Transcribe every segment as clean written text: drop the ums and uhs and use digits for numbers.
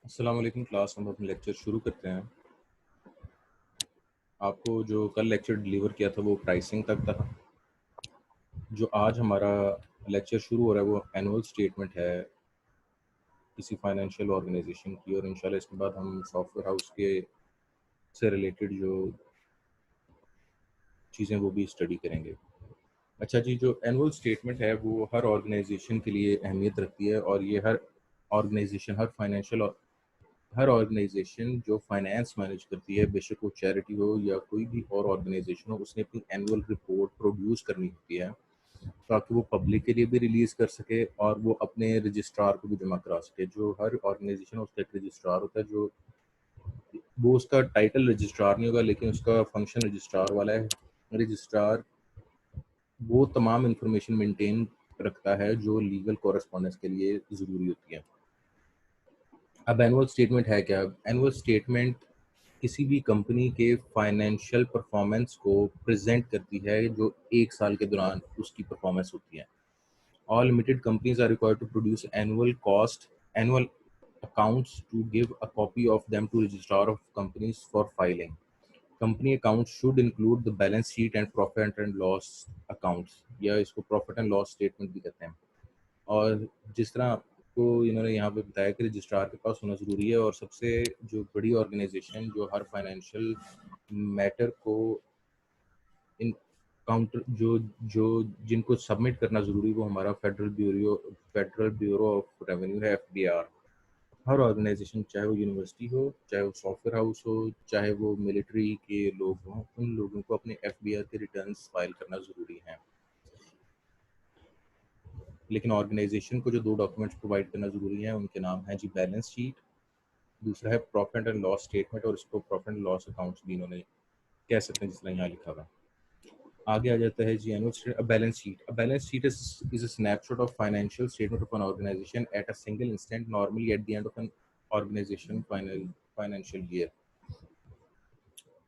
अस्सलाम वालेकुम क्लास। हम अपने लेक्चर शुरू करते हैं। आपको जो कल लेक्चर डिलीवर किया था वो प्राइसिंग तक था। जो आज हमारा लेक्चर शुरू हो रहा है वो एनुअल स्टेटमेंट है किसी फाइनेंशियल ऑर्गेनाइजेशन की, और इंशाल्लाह इसके बाद हम सॉफ्टवेयर हाउस के से रिलेटेड जो चीज़ें वो भी स्टडी करेंगे। अच्छा जी, जो एनुअल स्टेटमेंट है वो हर ऑर्गेनाइजेशन के लिए अहमियत रखती है, और ये हर ऑर्गेनाइजेशन हर ऑर्गेनाइजेशन जो फाइनेंस मैनेज करती है, बेशक वो चैरिटी हो या कोई भी और ऑर्गेनाइजेशन हो, उसने अपनी एनुअल रिपोर्ट प्रोड्यूस करनी होती है ताकि वो पब्लिक के लिए भी रिलीज़ कर सके और वो अपने रजिस्ट्रार को भी जमा करा सके। जो हर ऑर्गेनाइजेशन है उसका एक रजिस्ट्रार होता है, जो वो उसका टाइटल रजिस्ट्रार नहीं होगा लेकिन उसका फंक्शन रजिस्ट्रार वाला है। रजिस्ट्रार वो तमाम इंफॉर्मेशन मेंटेन रखता है जो लीगल कॉरेस्पॉन्डेंस के लिए ज़रूरी होती है। अब एनुअल स्टेटमेंट है क्या? एनुअल स्टेटमेंट किसी भी कंपनी के फाइनेंशियल परफॉर्मेंस को प्रेजेंट करती है जो एक साल के दौरान उसकी परफॉर्मेंस होती है। All limited companies are required to produce annual accounts to give a copy of them to registrar of companies for filing. Company accounts should include the balance sheet and profit and loss accounts, या इसको profit and loss statement भी कहते हैं। और जिस तरह आपको इन्होंने यहाँ पे बताया कि रजिस्ट्रार के पास होना ज़रूरी है, और सबसे जो बड़ी ऑर्गेनाइजेशन जो हर फाइनेंशियल मैटर को इन काउंटर जो जो जिनको सबमिट करना ज़रूरी, वो हमारा फेडरल ब्यूरो ऑफ रेवेन्यू है, एफबीआर। हर ऑर्गेनाइजेशन, चाहे वो यूनिवर्सिटी हो, चाहे वो सॉफ्टवेयर हाउस हो, चाहे वो मिलिट्री के लोग हों, उन लोगों को अपने एफबीआर के रिटर्न्स फाइल करना ज़रूरी है। लेकिन ऑर्गेनाइजेशन को जो दो डॉक्यूमेंट्स प्रोवाइड करना ज़रूरी है उनके नाम है जी बैलेंस शीट, दूसरा है प्रॉफिट एंड लॉस स्टेटमेंट, और इसको प्रॉफिट एंड लॉस अकाउंट्स भी इन्होंने कह सकते हैं जिस तरह यहाँ लिखा हुआ। आगे आ जाता है जी annual balance sheet. A balance sheet is a snapshot of financial statement of an organisation at a single instant, normally at the end of an organisation financial year.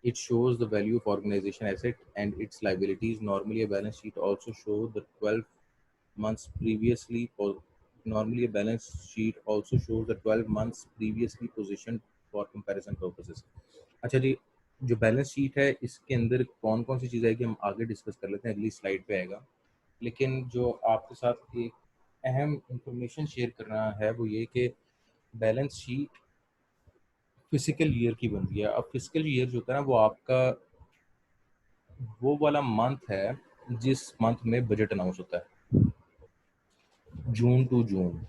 It shows the value of organization asset and its liabilities. Normally, a balance sheet also shows the 12 months previously. Normally, a balance sheet also shows the 12 months previously positioned for comparison purposes. अच्छा जी, जो balance sheet है इसके अंदर कौन कौन सी चीज़ है कि हम आगे डिस्कस कर लेते हैं, अगली स्लाइड पे आएगा। लेकिन जो आपके साथ एक अहम इंफॉर्मेशन शेयर करना है वो ये कि बैलेंस शीट फिजिकल ईयर की बनती है। अब फिजिकल ईयर जो होता है ना, वो आपका वो वाला मंथ है जिस मंथ में बजट अनाउंस होता है, जून टू जून।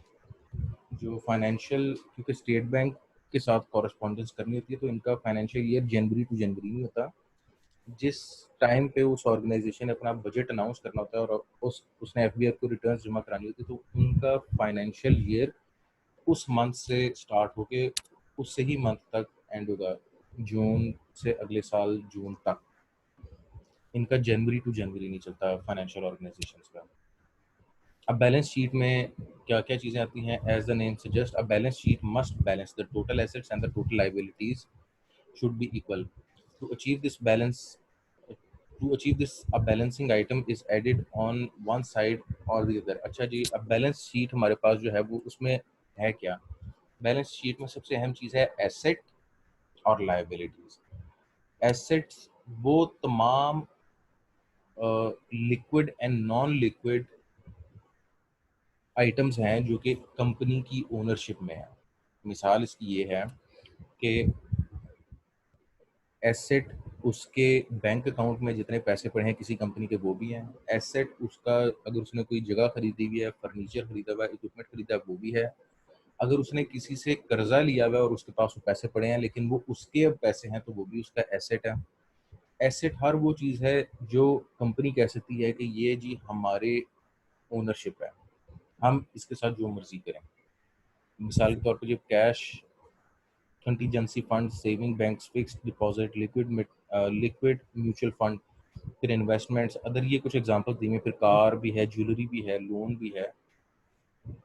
जो फाइनेंशियल, क्योंकि स्टेट बैंक के साथ कॉरेस्पॉन्डेंस करनी होती है तो इनका फाइनेंशियल ईयर जनवरी टू जनवरी नहीं होता। जिस टाइम पे उस ऑर्गेनाइजेशन ने अपना बजट अनाउंस करना होता है और उसने एफबीआर को रिटर्न्स जमा करानी होती है, तो उनका फाइनेंशियल ईयर उस मंथ से स्टार्ट होके उससे ही मंथ तक एंड होगा, जून से अगले साल जून तक। इनका जनवरी टू जनवरी नहीं चलता फाइनेंशियल ऑर्गेनाइजेशंस का। अब बैलेंस शीट में क्या क्या चीज़ें आती हैं? As the name suggest, a balance sheet must balance the total assets and the total liabilities should be equal. To achieve this balance, to achieve this, a balancing item is added on one side or the other. अच्छा जी, अब balance sheet हमारे पास जो है वो उसमें है क्या? Balance sheet में सबसे अहम चीज़ है एसेट और लाइबिलिटीज। एसेट्स वो तमाम liquid and non liquid items हैं जो कि कंपनी की ओनरशिप में है। मिसाल इसकी ये है कि एसेट उसके बैंक अकाउंट में जितने पैसे पड़े हैं किसी कंपनी के वो भी हैं। एसेट उसका, अगर उसने कोई जगह खरीदी हुई है, फर्नीचर खरीदा हुआ है, इक्विपमेंट खरीदा है, वो भी है। अगर उसने किसी से कर्जा लिया हुआ है और उसके पास वो पैसे पड़े हैं लेकिन वो उसके अब पैसे हैं तो वो भी उसका एसेट है। एसेट हर वो चीज़ है जो कंपनी कह सकती है कि ये जी हमारे ओनरशिप है, हम इसके साथ जो मर्जी करें। मिसाल के तौर पर जब cash, contingency fund, saving banks, fixed deposit, liquid mutual fund, फिर इन्वेस्टमेंट्स, अदर, ये कुछ एग्जांपल दी हैं। फिर कार भी है, ज्वेलरी भी है, लोन भी है,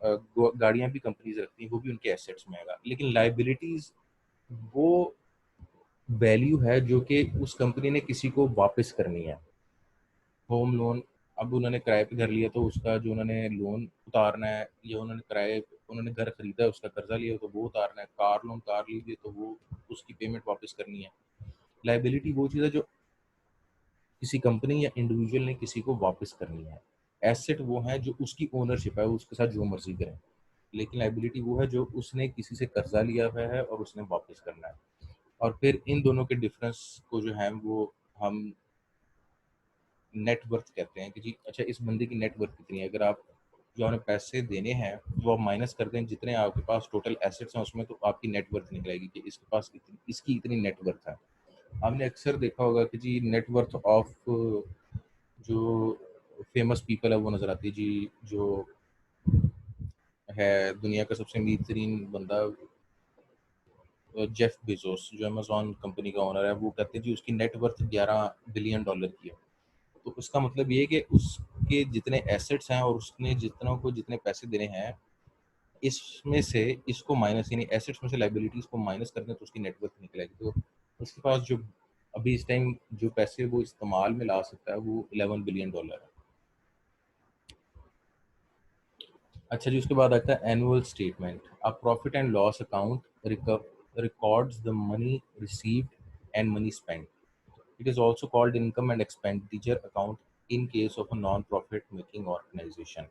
गाड़ियां भी कंपनीज रखती हैं, वो भी उनके एसेट्स में आएगा। लेकिन लाइबिलिटीज वो वैल्यू है जो कि उस कंपनी ने किसी को वापस करनी है। होम लोन, अब उन्होंने किराए पे घर लिया तो उसका जो उन्होंने लोन उतारना है, या उन्होंने घर खरीदा है उसका कर्जा लिया तो वो उतारना है। कार लोन, कार ली हुई है तो वो उसकी पेमेंट वापस करनी है। लाइबिलिटी वो चीज़ है जो किसी कंपनी या इंडिविजुअल ने किसी को वापस करनी है। एसेट वो है जो उसकी ओनरशिप है, वो उसके साथ जो मर्जी करें। लेकिन लाइबिलिटी वो है जो उसने किसी से कर्जा लिया हुआ है और उसने वापस करना है। और फिर इन दोनों के डिफरेंस को जो है वो हम नेटवर्थ कहते हैं कि जी अच्छा इस बंदे की नेटवर्थ कितनी है। अगर आप जो आपने पैसे देने हैं वो आप माइनस कर दें जितने आपके पास टोटल एसेट्स हैं उसमें, तो आपकी नेटवर्थ निकलेगी कि इसके पास इतनी, इसकी इतनी नेटवर्थ है। आपने अक्सर देखा होगा कि जी नेटवर्थ ऑफ जो फेमस पीपल है वो नज़र आती है जी। जो है दुनिया का सबसे अमीर तरीन बंदा, जेफ बेजोस, जो अमेजोन कंपनी का ओनर है, वो कहते हैं जी उसकी नेटवर्थ $11 बिलियन की है। तो उसका मतलब ये है कि उसके जितने एसेट्स हैं और उसने जितना को जितने पैसे देने हैं, इसमें से इसको माइनस, यानी एसेट्स में से लाइबिलिटीज को माइनस कर दें तो उसकी नेटवर्थ निकलेगी। तो उसके पास जो अभी इस टाइम जो पैसे वो इस्तेमाल में ला सकता है वो $11 बिलियन है। अच्छा जी, उसके बाद आता है annual statement. A profit and loss account records the money received and money spent. It is also called income and expenditure account in case of a non profit making organisation.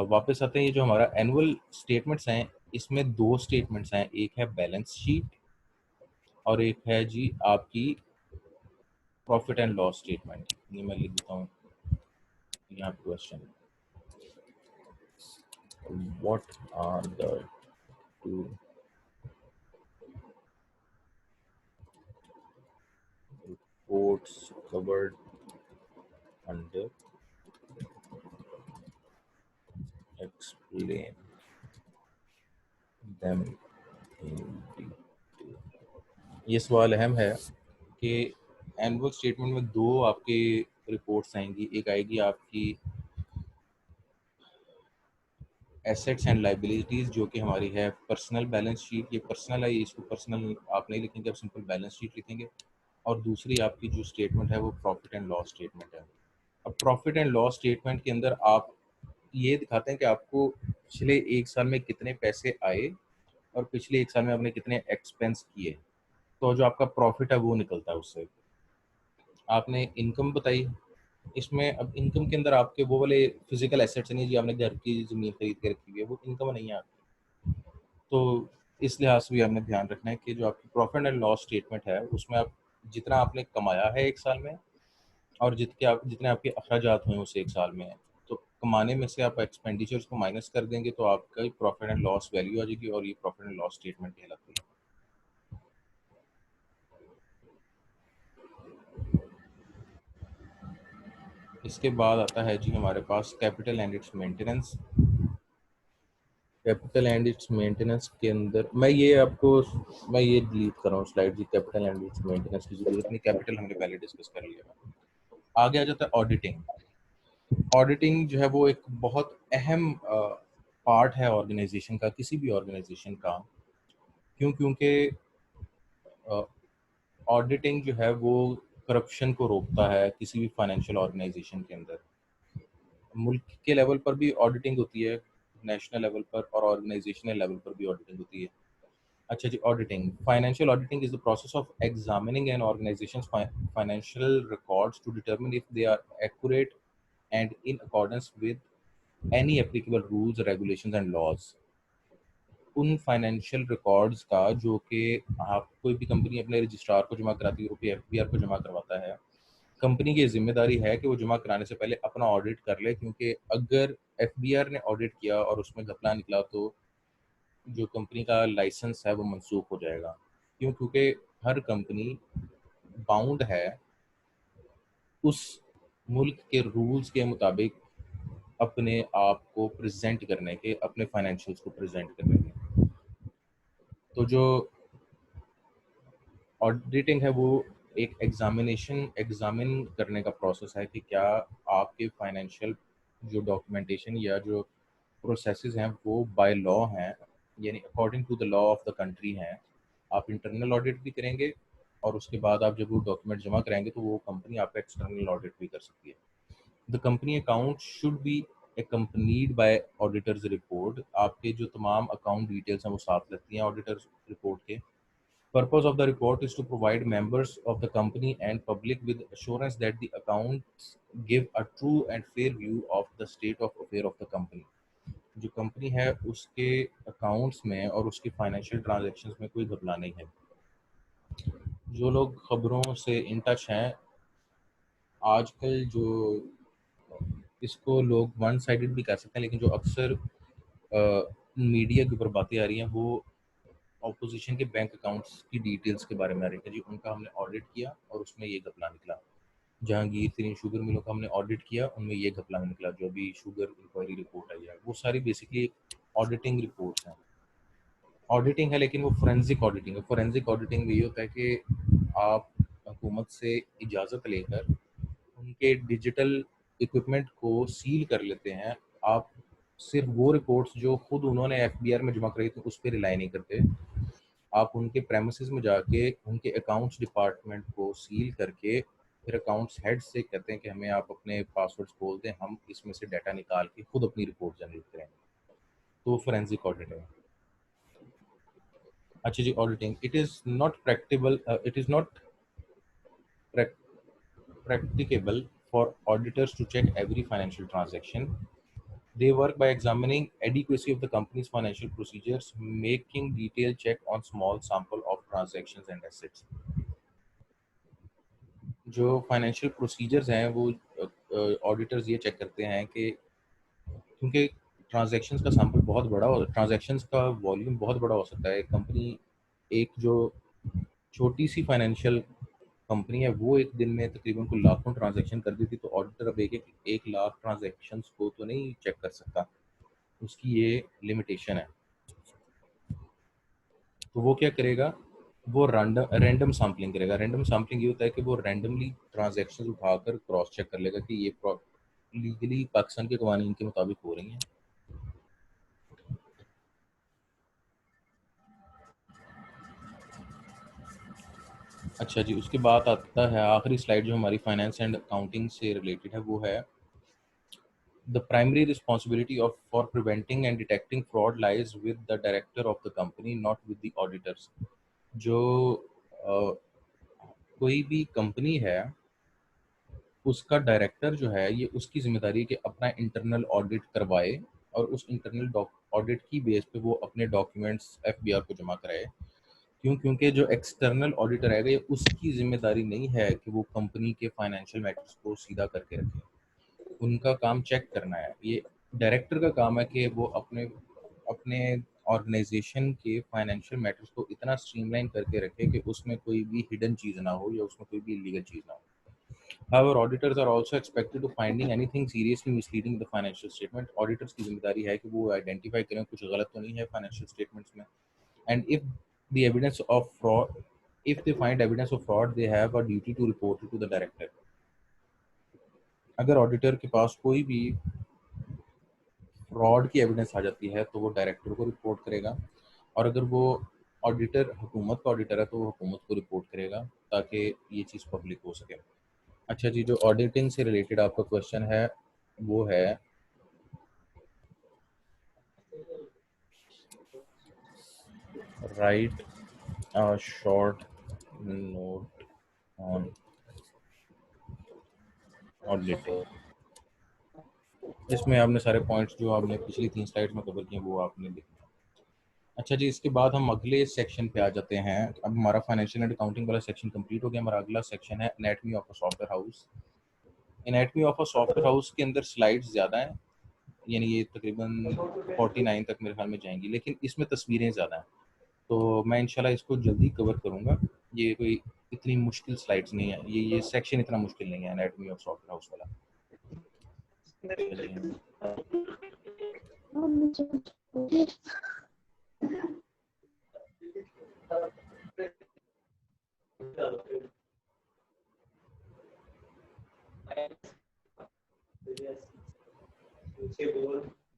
वापस आते हैं, ये जो हमारा एनुअल स्टेटमेंट्स हैं इसमें दो statements हैं, एक है बैलेंस शीट और एक है जी आपकी प्रॉफिट एंड लॉस स्टेटमेंट। ये मैं लिख देता हूँ यहाँ question, what are the two reports covered under explain them in detail। ये सवाल अहम है कि एनुअल स्टेटमेंट में दो आपके रिपोर्ट्स आएंगी। एक आएगी आपकी एसेट्स एंड लाइबिलिटीज़ जो कि हमारी है पर्सनल बैलेंस शीट। ये पर्सनल है, ये इसको पर्सनल आप नहीं लिखेंगे, आप सिंपल बैलेंस शीट लिखेंगे। और दूसरी आपकी जो स्टेटमेंट है वो प्रॉफिट एंड लॉस स्टेटमेंट है। अब प्रॉफिट एंड लॉस स्टेटमेंट के अंदर आप ये दिखाते हैं कि आपको पिछले एक साल में कितने पैसे आए और पिछले एक साल में आपने कितने एक्सपेंस किए। तो जो आपका प्रॉफिट है वो निकलता है उससे। आपने इनकम बताई, इसमें अब इनकम के अंदर आपके वो वाले फिजिकल एसेट्स नहीं जी, आपने घर की ज़मीन खरीद के रखी हुई है, वो इनकम नहीं है आपकी। तो इस लिहाज से भी आपने ध्यान रखना है कि जो आपकी प्रॉफिट एंड लॉस स्टेटमेंट है उसमें आप जितना आपने कमाया है एक साल में और जितने आपके अखराजात हुए उस एक साल में, तो कमाने में से आप एक्सपेंडिचर्स को माइनस कर देंगे तो आपका प्रॉफिट एंड लॉस वैल्यू आ जाएगी और ये प्रॉफिट एंड लॉस स्टेटमेंट कहलाती है। इसके बाद आता है जी हमारे पास capital and its maintenance. Capital and its maintenance के अंदर मैं ये डिलीट कर रहा हूँ स्लाइड जी। कैपिटल एंड इट्स मेंटेनेंस की जरूरत नहीं, कैपिटल हमने पहले डिस्कस कर लिया। आगे आ जाता है ऑडिटिंग। ऑडिटिंग जो है वो एक बहुत अहम पार्ट है ऑर्गेनाइजेशन का, किसी भी ऑर्गेनाइजेशन का। क्योंकि ऑडिटिंग जो है वो करप्शन को रोकता है किसी भी फाइनेंशियल ऑर्गेनाइजेशन के अंदर। मुल्क के लेवल पर भी ऑडिटिंग होती है, नेशनल लेवल पर और ऑर्गेनाइजेशनल लेवल पर भी ऑडिटिंग होती है। अच्छा जी, auditing. Financial auditing is the process of examining an organisation's financial records to determine if they are accurate and in accordance with any applicable rules, regulations and laws. उन financial records का जो कि आप कोई भी कंपनी अपने registrar को जमा कराती है, रुपये एफबीआर को जमा करवाता है, कंपनी की जिम्मेदारी है कि वो जमा कराने से पहले अपना ऑडिट कर ले। क्योंकि अगर एफबीआर ने ऑडिट किया और उसमें घपला निकला तो जो कंपनी का लाइसेंस है वो मंसूख हो जाएगा। क्योंकि हर कंपनी बाउंड है उस मुल्क के रूल्स के मुताबिक अपने आप को प्रेजेंट करने के, अपने फाइनेंशियल्स को प्रेजेंट करने के। तो जो ऑडिटिंग है वो एक एग्जामिन करने का प्रोसेस है कि क्या आपके फाइनेंशियल जो डॉक्यूमेंटेशन या जो प्रोसेसेस हैं वो बाय लॉ हैं, यानी according to the law of the country हैं। आप इंटरनल ऑडिट भी करेंगे और उसके बाद आप जब वो डॉक्यूमेंट जमा कराएंगे तो वो कंपनी आपका एक्सटर्नल ऑडिट भी कर सकती है। The company account should be accompanied by auditors report. आपके जो तमाम अकाउंट डिटेल्स हैं वो साथ लगती हैं ऑडिटर्स रिपोर्ट के। Purpose of the report is to provide members of the company and public with assurance that the accounts give a true and fair view of the state of affair of the company। जो company है उसके accounts में और उसके financial transactions में कोई घपला नहीं है। जो लोग खबरों से इन टच हैं, आजकल जो इसको लोग वन साइडेड भी कह सकते हैं, लेकिन जो अक्सर मीडिया के ऊपर बातें आ रही हैं वो ऑपोजिशन के बैंक अकाउंट्स की डिटेल्स के बारे में आ रही है जी। उनका हमने ऑडिट किया और उसमें ये घपला निकला। जहांगीर तरीन शुगर मिलों का हमने ऑडिट किया, उनमें ये घपला निकला। जो अभी शुगर इंक्वायरी रिपोर्ट आई है वो सारी बेसिकली ऑडिटिंग रिपोर्ट्स हैं। ऑडिटिंग है लेकिन वो फोरेंसिक ऑडिटिंग है। फोरेंसिक ऑडिटिंग में ये होता है कि आप हुकूमत से इजाज़त लेकर उनके डिजिटल इक्विपमेंट को सील कर लेते हैं। आप सिर्फ वो रिपोर्ट्स जो खुद उन्होंने एफबीआर में जमा कराई थी उस पर रिलाई नहीं करते। आप उनके प्रेमिसेस में जाके उनके अकाउंट्स डिपार्टमेंट को सील करके फिर अकाउंट्स हेड से कहते हैं कि हमें आप अपने पासवर्ड्स खोल दें, हम इसमें से डाटा निकाल के खुद अपनी रिपोर्ट जनरेट करेंगे। तो फोरेंसिक ऑडिट है। अच्छा जी, auditing it is not practicable, it is not practicable for auditors to check every financial transaction. They work by examining adequacy of the company's financial procedures, making detailed check on small sample of transactions and assets. जो financial procedures हैं वो auditors ये check करते हैं कि क्योंकि transactions का sample बहुत बड़ा हो, ट्रांजैक्शंस का वॉल्यूम बहुत बड़ा हो सकता है। कंपनी एक जो छोटी सी फाइनेंशियल कंपनी है वो एक दिन में तकरीबन को लाखों ट्रांजैक्शन कर देती, तो ऑडिटर अब एक लाख ट्रांजैक्शंस को तो नहीं चेक कर सकता, उसकी ये लिमिटेशन है। तो वो क्या करेगा, वो रैंडम सैम्पलिंग करेगा। रैंडम सैम्पलिंग ये होता है कि वो रैंडमली ट्रांजैक्शंस उठाकर क्रॉस चेक कर लेगा कि ये लीगली पाकिस्तान के कवानीन के मुताबिक हो रही हैं। अच्छा जी, उसके बाद आता है आखिरी स्लाइड जो हमारी फाइनेंस एंड अकाउंटिंग से रिलेटेड है, वो है the primary responsibility of for preventing and detecting fraud lies with the director of the company, not with the auditors। जो कोई भी कंपनी है उसका डायरेक्टर जो है ये उसकी जिम्मेदारी है कि अपना इंटरनल ऑडिट करवाए और उस इंटरनल ऑडिट की बेस पे वो अपने डॉक्यूमेंट्स एफबीआर को जमा कराए। क्योंकि जो एक्सटर्नल ऑडिटर है ये उसकी जिम्मेदारी नहीं है कि वो कंपनी के फाइनेंशियल मैटर्स को सीधा करके रखे। उनका काम चेक करना है। ये डायरेक्टर का काम है कि वो अपने अपने ऑर्गेनाइजेशन के फाइनेंशियल मैटर्स को इतना स्ट्रीमलाइन करके रखे कि उसमें कोई भी हिडन चीज़ ना हो या उसमें कोई भी इलीगल चीज़ ना हो। However, auditors are also expected to finding anything seriously misleading in the financial statement. Auditors की जिम्मेदारी है कि वो आइडेंटिफाई करें कुछ गलत तो नहीं है फाइनेंशियल स्टेटमेंट्स में, and if the evidence of fraud, if they find evidence of fraud, they have a duty to report it to the director. अगर ऑडिटर के पास कोई भी फ्रॉड की एविडेंस आ जाती है तो वो डायरेक्टर को रिपोर्ट करेगा, और अगर वो ऑडिटर हुकूमत का ऑडिटर है तो वो हुकूमत को रिपोर्ट करेगा ताकि ये चीज़ पब्लिक हो सके। अच्छा जी, जो ऑडिटिंग से रिलेटेड आपका क्वेश्चन है वो है right a short note on auditing. इसमें आपने सारे पॉइंट्स जो आपने पिछली 3 स्लाइड्स में कवर किए वो आपने लिखे। अच्छा जी, इसके बाद हम अगले सेक्शन पे आ जाते हैं। अब हमारा फाइनेंशियल एंड अकाउंटिंग वाला सेक्शन कंप्लीट हो गया। हमारा अगला सेक्शन है anatomy of a software house. Anatomy of a software house के अंदर स्लाइड्स ज़्यादा हैं, यानी ये तकरीबन 49 तक मेरे ख्याल में जाएंगी, लेकिन इसमें तस्वीरें ज़्यादा हैं, तो मैं इंशाल्लाह इसको जल्दी कवर करूँगा। ये कोई इतनी मुश्किल स्लाइड्स नहीं है, ये सेक्शन इतना मुश्किल नहीं है एनाटमी ऑफ सॉफ्टवेयर हाउस वाला। चलिए,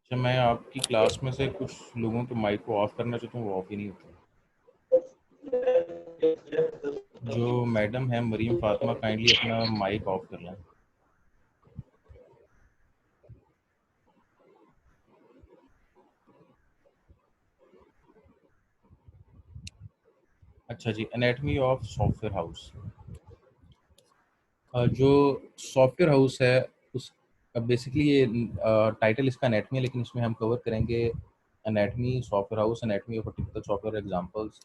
अच्छा मैं आपकी क्लास में से कुछ लोगों के माइक को ऑफ करना चाहता हूँ, वो ऑफ ही नहीं होता। जो मैडम है मरीम फातिमा, काइंडली अपना माइक ऑफ कर लें। अच्छा जी, एनाटमी ऑफ सॉफ्टवेयर हाउस। जो सॉफ्टवेयर हाउस है उस बेसिकली ये टाइटल इसका एनाटमी है, लेकिन इसमें हम कवर करेंगे anatomy software house, anatomy of typical software examples.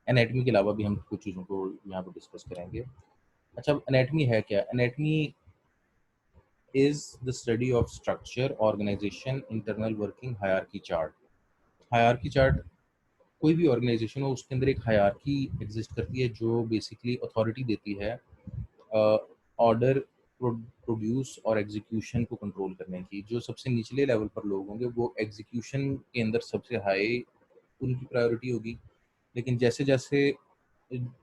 Anatomy के अलावा भी हम कुछ चीज़ों को यहाँ पर डिस्कस करेंगे। अच्छा, एनाटमी है क्या? Anatomy is the study of structure, organisation, internal working, hierarchy chart. Hierarchy chart, कोई भी ऑर्गेनाइजेशन हो उसके अंदर एक हायरार्की एग्जिस्ट करती है जो बेसिकली अथॉरिटी देती है ऑर्डर प्रोड्यूस और एग्जीक्यूशन को कंट्रोल करने की। जो सबसे निचले लेवल पर लोग होंगे वो एग्जीक्यूशन के अंदर सबसे हाई उनकी प्रायोरिटी होगी, लेकिन जैसे जैसे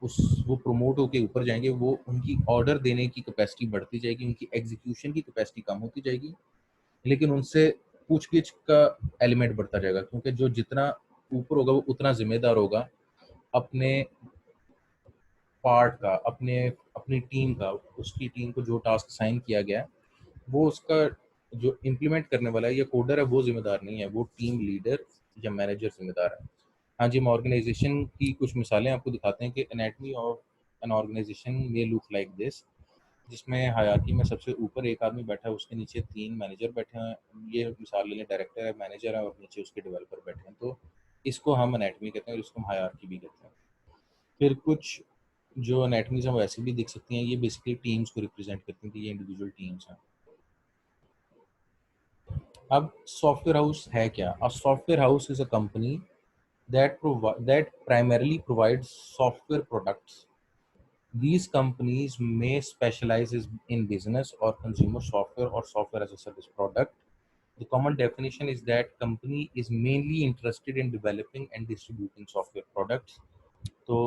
उस वो प्रमोट होके ऊपर जाएंगे वो उनकी ऑर्डर देने की कैपेसिटी बढ़ती जाएगी, उनकी एग्जीक्यूशन की कैपेसिटी कम होती जाएगी, लेकिन उनसे पूछ-गिछ का एलिमेंट बढ़ता जाएगा, क्योंकि जो जितना ऊपर होगा वो उतना ज़िम्मेदार होगा अपने पार्ट का, अपनी टीम का। उसकी टीम को जो टास्क असाइन किया गया है, वो उसका जो इम्प्लीमेंट करने वाला है या कोडर है वो ज़िम्मेदार नहीं है, वो टीम लीडर या मैनेजर ज़िम्मेदार है। हाँ जी, हम ऑर्गेनाइज़ेशन की कुछ मिसालें आपको दिखाते हैं कि anatomy of an organisation may look like this, जिसमें हायरार्की में सबसे ऊपर एक आदमी बैठा है, उसके नीचे 3 मैनेजर बैठे हैं। ये मिसाल ले लें, डायरेक्टर है, मैनेजर है और नीचे उसके डेवलपर बैठे हैं। तो इसको हम एनाटमी कहते हैं और इसको हम हायरार्की भी कहते हैं। फिर कुछ जो एनाटमीज़ हैं वो ऐसी भी दिख सकती हैं, ये बेसिकली टीम्स को रिप्रेजेंट करती हैं कि ये इंडिविजुअल टीम्स हैं। अब सॉफ्टवेयर हाउस है क्या? अ software house is a company that primarily provides software products. These companies may specialize in business or consumer software or software as a service product. The common definition is that company is mainly interested in developing and distributing software products. तो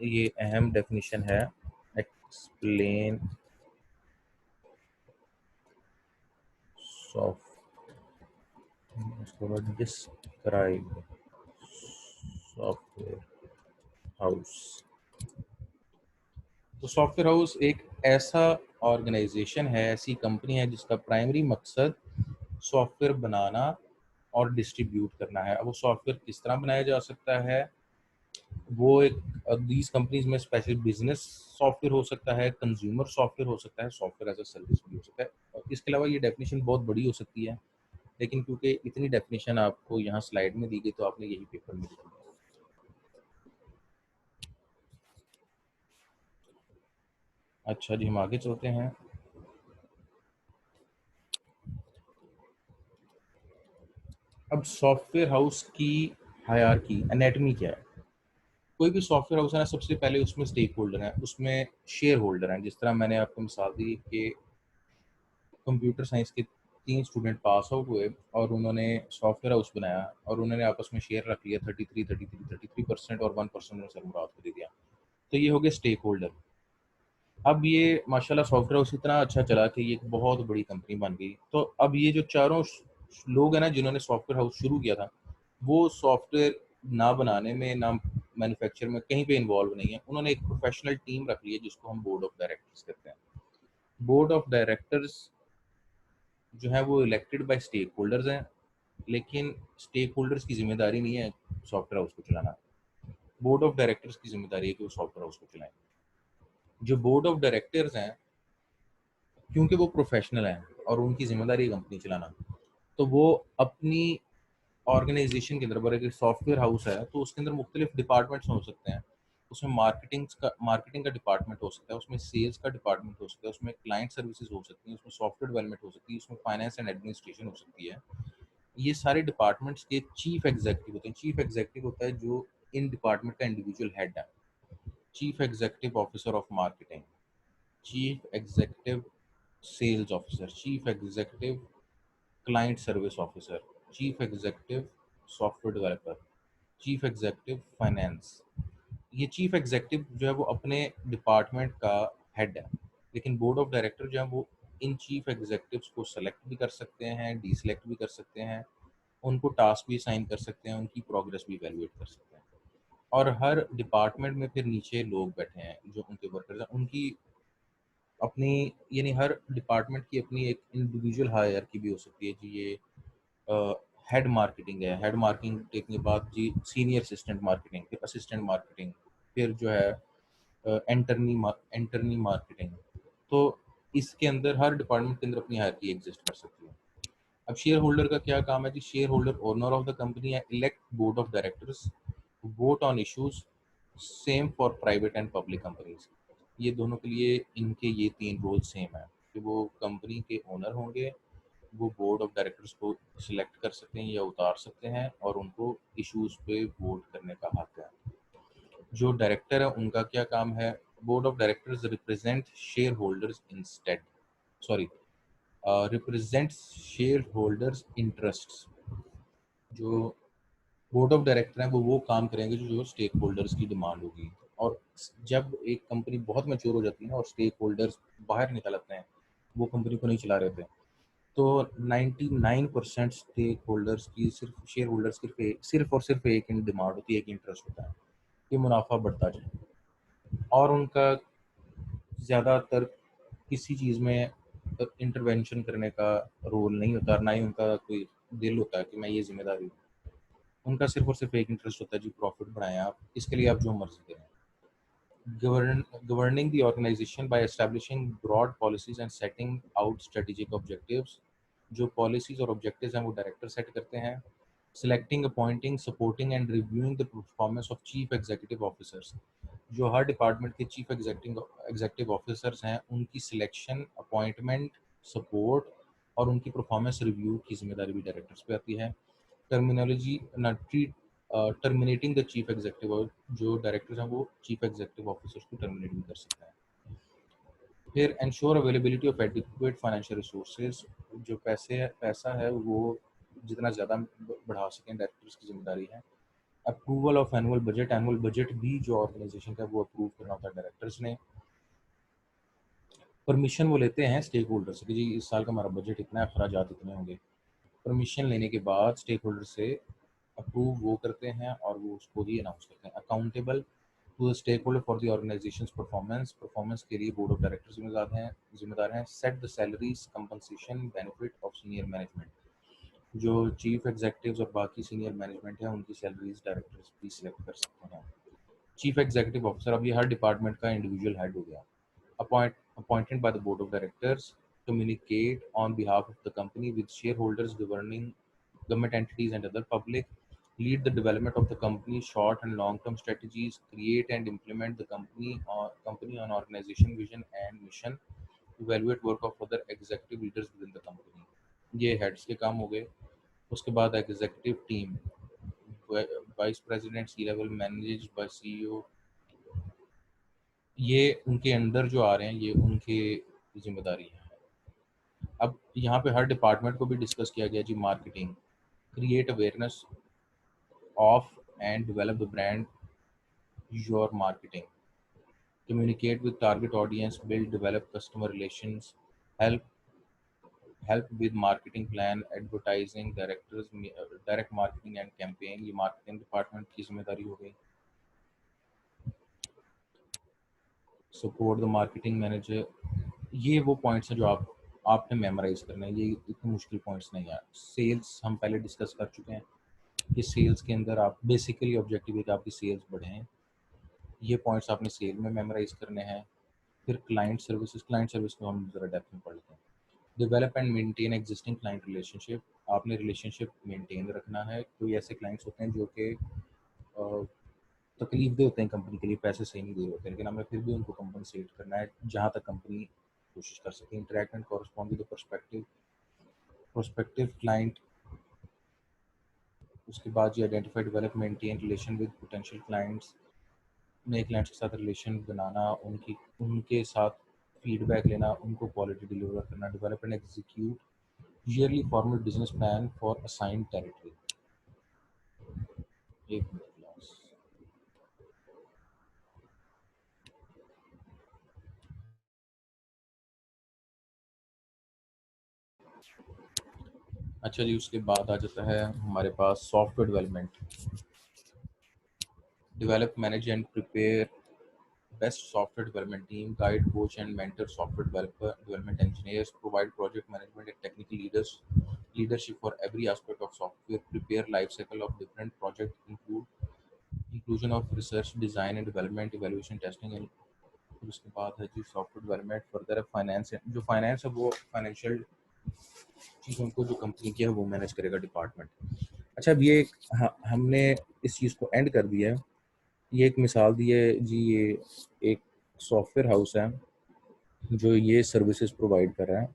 ये अहम definition है। Explain soft, उसके बाद describe software house। तो software house एक ऐसा organisation है, ऐसी कंपनी है जिसका प्राइमरी मकसद सॉफ्टवेयर बनाना और डिस्ट्रीब्यूट करना है। अब वो सॉफ्टवेयर किस तरह बनाया जा सकता है, वो एक दीज कंपनीज में स्पेशल बिजनेस सॉफ्टवेयर हो सकता है, कंज्यूमर सॉफ्टवेयर हो सकता है, सॉफ्टवेयर एज अ सर्विस भी हो सकता है। और इसके अलावा ये डेफिनेशन बहुत बड़ी हो सकती है, लेकिन क्योंकि इतनी डेफिनेशन आपको यहाँ स्लाइड में दी गई तो आपने यही पेपर में लिखी है। अच्छा जी, हम आगे चलते हैं। अब सॉफ्टवेयर हाउस की हायरार्की, एनाटमी क्या है? कोई भी सॉफ्टवेयर हाउस है ना, सबसे पहले उसमें स्टेक होल्डर हैं, उसमें शेयर होल्डर हैं। जिस तरह मैंने आपको मिसाल दी कि कंप्यूटर साइंस के 3 स्टूडेंट पास आउट हुए और उन्होंने सॉफ्टवेयर हाउस बनाया और उन्होंने आपस में शेयर रख लिया 33% और 1% उन्होंने सरमुराद को दे दिया। तो ये हो गया स्टेक होल्डर। अब ये माशाल्लाह सॉफ्टवेयर हाउस इतना अच्छा चला कि ये एक बहुत बड़ी कंपनी बन गई। तो अब ये जो चारों लोग हैं ना, जिन्होंने सॉफ्टवेयर हाउस शुरू किया था, वो सॉफ्टवेयर ना बनाने में, ना मैन्युफैक्चर में कहीं पे इन्वॉल्व नहीं है। उन्होंने एक प्रोफेशनल टीम रख ली है जिसको हम बोर्ड ऑफ डायरेक्टर्स कहते हैं। बोर्ड ऑफ डायरेक्टर्स जो है वो इलेक्टेड बाय स्टेक होल्डर्स हैं, लेकिन स्टेक होल्डर्स की जिम्मेदारी नहीं है सॉफ्टवेयर हाउस को चलाना। बोर्ड ऑफ डायरेक्टर्स की जिम्मेदारी है कि वो सॉफ्टवेयर हाउस को चलाएं। जो बोर्ड ऑफ डायरेक्टर्स हैं, क्योंकि वो प्रोफेशनल हैं और उनकी जिम्मेदारी है कंपनी चलाना, तो वो अपनी ऑर्गेनाइजेशन के अंदर, अगर एक सॉफ्टवेयर हाउस है तो उसके अंदर मुख्तलिफ डिपार्टमेंट्स हो सकते हैं। उसमें मार्केटिंग का डिपार्टमेंट हो सकता है, उसमें सेल्स का डिपार्टमेंट हो सकता है, उसमें क्लाइंट सर्विसेज हो सकती हैं, उसमें सॉफ्टवेयर डेवलपमेंट हो सकती है, उसमें फाइनेंस एंड एडमिनिस्ट्रेशन हो सकती है। ये सारे डिपार्टमेंट्स के चीफ एग्जीक्यूटिव होते हैं। चीफ एग्जीक्यूटिव होता है जो इन डिपार्टमेंट का इंडिविजुअल हेड है। Chief executive officer of marketing, chief executive sales officer, chief executive client service officer, chief executive software developer, chief executive finance. ये चीफ एग्जीक्यूटिव जो है वो अपने डिपार्टमेंट का हेड है, लेकिन बोर्ड ऑफ डायरेक्टर जो है वो इन चीफ एग्जीक्यूटिव्स को सेलेक्ट भी कर सकते हैं, डीसेलेक्ट भी कर सकते हैं, उनको टास्क भी साइन कर सकते हैं, उनकी प्रोग्रेस भी इवेलुएट कर सकते हैं। और हर डिपार्टमेंट में फिर नीचे लोग बैठे हैं जो उनके वर्कर्स हैं, उनकी अपनी, यानी हर डिपार्टमेंट की अपनी एक इंडिविजुअल हायरार्की भी हो सकती है जी। ये हेड मार्केटिंग है, हेड मार्केटिंग के बाद जी सीनियर असिस्टेंट मार्केटिंग, फिर असिस्टेंट मार्केटिंग, फिर जो है एंटरनी मार्केटिंग। तो इसके अंदर हर डिपार्टमेंट के अंदर अपनी हायरार्की एग्जिस्ट कर सकती है। अब शेयर होल्डर का क्या काम है जी? Shareholder owner of the company है, elect board of directors, vote on issues, same for private and public companies. ये दोनों के लिए इनके ये 3 रोल सेम है कि वो कंपनी के ओनर होंगे, वो बोर्ड ऑफ डायरेक्टर्स को सिलेक्ट कर सकते हैं या उतार सकते हैं, और उनको इश्यूज पे वोट करने का हक है। जो डायरेक्टर है उनका क्या काम है? Board of directors represent share holders instead, sorry, represent share holders interests. जो बोर्ड ऑफ डायरेक्टर हैं वो काम करेंगे जो स्टेक होल्डर्स की डिमांड होगी। और जब एक कंपनी बहुत मैच्योर हो जाती है ना और स्टेक होल्डर्स बाहर निकल आते हैं, वो कंपनी को नहीं चला रहे होते, तो 99% स्टेक होल्डर्स की, सिर्फ शेयर होल्डर्स की सिर्फ और सिर्फ एक डिमांड होती है, एक इंटरेस्ट होता है कि मुनाफा बढ़ता जाए। और उनका ज़्यादातर किसी चीज़ में इंटरवेंशन करने का रोल नहीं होता, ना ही उनका कोई दिल होता है कि मैं ये जिम्मेदारी हूँ। उनका सिर्फ और सिर्फ एक इंटरेस्ट होता है जी, प्रॉफिट बढ़ाएं आप, इसके लिए आप जो मर्जी करें। Governing the organization by establishing broad policies and setting out strategic objectives। जो पॉलिसीज और ऑब्जेक्टिव्स हैं वो डायरेक्टर सेट करते हैं। Selecting, appointing, supporting and reviewing the performance of chief executive officers. जो हर डिपार्टमेंट के चीफ एग्जीक्यूटिव ऑफिसर्स हैं, उनकी सिलेक्शन, अपॉइंटमेंट, सपोर्ट और उनकी परफॉर्मेंस रिव्यू की जिम्मेदारी भी डायरेक्टर्स पे आती है। टर्मिनोलॉजी ना treat terminating the chief executive, और जो डायरेक्टर्स हैं वो चीफ एग्जीक्यूटिव ऑफिसर्स को टर्मिनेट भी कर सकते हैं। फिर ensure availability of adequate financial resources. जो पैसा है वो जितना ज़्यादा बढ़ा सकें, डायरेक्टर्स की जिम्मेदारी है। अप्रूवल ऑफ एनुअल बजट भी जो ऑर्गेनाइजेशन का वो अप्रूव करना होता है डायरेक्टर्स ने। परमिशन वो लेते हैं स्टेक होल्डर से कि जी इस साल का हमारा बजट इतना है, अखराजात इतने होंगे। परमिशन लेने के बाद स्टेक होल्डर से अप्रूव वो करते हैं और वो उसको ही अनाउंस करते हैं। Accountable to the stakeholder for the organisation performance के लिए बोर्ड ऑफ डायरेक्टर जिम्मेदार हैं। Set the salaries, compensation, benefit of senior management. जो चीफ एग्जीक्यूटिव्स और बाकी सीनियर मैनेजमेंट है उनकी सैलरीज डायरेक्टर्स भी सिलेक्ट कर सकते हैं। चीफ एग्जीक्यूटिव ऑफिसर, अब ये हर डिपार्टमेंट का इंडिविजुअल हेड हो गया। Appointed by the board of directors, communicate on behalf of the company with shareholders, governing government entities and other public, lead the development of the company short and long term strategies, create and implement the company on organization vision and mission, evaluate work of other executive leaders within the company। ये heads के काम हो गए। उसके बाद executive team, vice president C level manage by CEO, ये उनके under जो आ रहे हैं ये उनके जिम्मेदारी है। अब यहाँ पे हर डिपार्टमेंट को भी डिस्कस किया गया जी। Marketing, create awareness of and develop the brand your marketing, communicate with target audience, build develop customer relations, help with marketing plan, advertising directors, direct marketing and campaign, ये marketing department की जिम्मेदारी हो गई। support the marketing manager, ये वो points हैं जो आपने मेमोराइज करना है, ये इतने मुश्किल पॉइंट्स नहीं है। सेल्स हम पहले डिस्कस कर चुके हैं कि सेल्स के अंदर आप बेसिकली ऑब्जेक्टिव है कि आपकी सेल्स बढ़ें, ये पॉइंट्स आपने सेल में मेमोराइज करने हैं। फिर क्लाइंट सर्विस को हम ज़रा डेप्थ में पढ़ लेते हैं। Develop and maintain existing client relationship, आपने रिलेशनशिप मेंटेन रखना है। कोई ऐसे क्लाइंट्स होते हैं जो कि तकलीफ दे होते हैं कंपनी के लिए, पैसे सही नहीं दे रहे होते, लेकिन हमें फिर भी उनको कंपनसेट करना है जहाँ तक कंपनी कोशिश कर सके। Interact and correspond with the prospective client, उसके बाद जो identify develop maintain relation with potential clients, नए क्लाइंट्स के साथ रिलेशन बनाना, उनके साथ फीडबैक लेना, उनको क्वालिटी डिलीवर करना। Develop and execute yearly formal business plan for assigned territory। एक मिनट class। अच्छा जी, उसके बाद आ जाता है हमारे पास software development. Develop, manage and prepare best software development team, guide, coach and mentor software developer, development engineers, provide project management and technical leadership for every aspect of software, prepare life cycle of different project, inclusion of research, design and development, evaluation, testing and फिर उसके बाद है जी software development. Further है finance, जो finance है वो financial चीज़ों को जो कंपनी की है वो मैनेज करेगा डिपार्टमेंट। अच्छा, अब ये हमने इस चीज़ को एंड कर दिया है। ये एक मिसाल दी है जी, ये एक सॉफ्टवेयर हाउस है जो ये सर्विसेज प्रोवाइड कर रहा है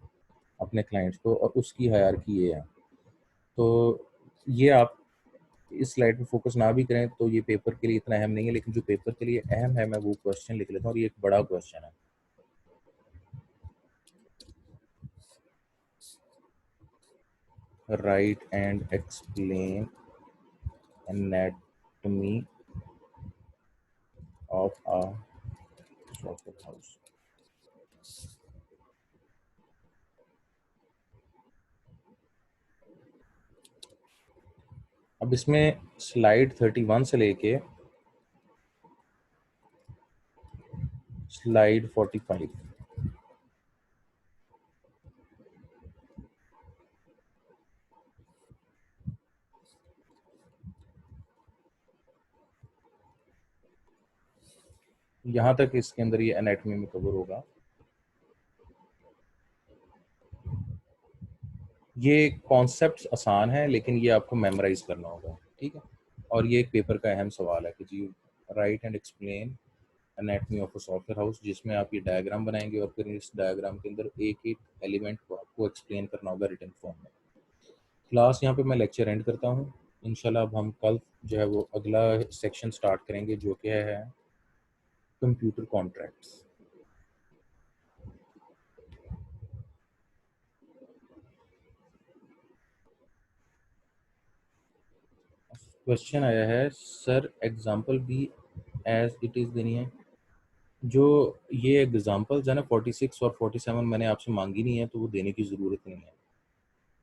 अपने क्लाइंट्स को, और उसकी हायरार्की ये है। तो ये आप इस स्लाइड पे फोकस ना भी करें तो ये पेपर के लिए इतना अहम नहीं है, लेकिन जो पेपर के लिए अहम है मैं वो क्वेश्चन लिख लेता हूँ, और ये एक बड़ा क्वेश्चन है। Write and explain anatomy of a software house। अब इसमें स्लाइड 31 से लेके स्लाइड 45, यहाँ तक इसके अंदर ये एनाटॉमी में कवर होगा। ये कॉन्सेप्ट्स आसान है लेकिन ये आपको मेमोराइज करना होगा, ठीक है। और ये एक पेपर का अहम सवाल है कि जी write and explain anatomy of a software house, जिसमें आप ये डायग्राम बनाएंगे और फिर इस डायग्राम के अंदर एक एक एलिमेंट को आपको एक्सप्लेन करना होगा रिटन फॉर्म में। क्लास यहाँ पे मैं लेक्चर एंड करता हूँ। इंशाल्लाह अब हम कल जो है वो अगला सेक्शन स्टार्ट करेंगे जो कि है कंप्यूटर कॉन्ट्रैक्ट्स। क्वेश्चन आया है, सर एग्जांपल भी एज इट इज़ देनी है। जो ये एग्जांपल्स है ना 46 और 47 मैंने आपसे मांगी नहीं है, तो वो देने की ज़रूरत नहीं है।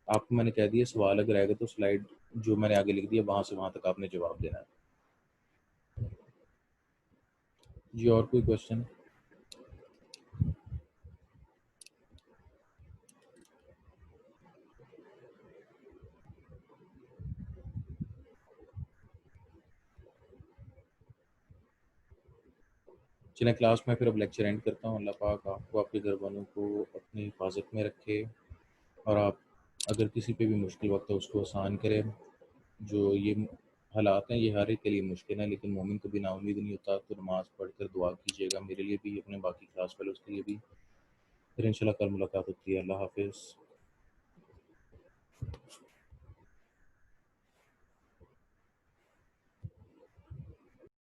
आपको मैंने कह दिया सवाल अगर आएगा तो स्लाइड जो मैंने आगे लिख दिया वहाँ से वहाँ तक आपने जवाब देना है जी। और कोई क्वेश्चन? चलें क्लास में फिर अब लेक्चर एंड करता हूँ। अल्लाह पाक आपको, आपके घर वालों को अपनी हिफाजत में रखे, और आप अगर किसी पे भी मुश्किल वक्त है उसको आसान करें। जो ये हालात हैं ये हर एक के लिए मुश्किल है, लेकिन मोमिन कभी नाउमीद नहीं होता। तो नमाज़ पढ़कर दुआ कीजिएगा मेरे लिए भी, अपने बाकी क्लास फेलोज़ के लिए भी। फिर इंशाल्लाह कल मुलाकात होती है। अल्लाह हाफ़िज़।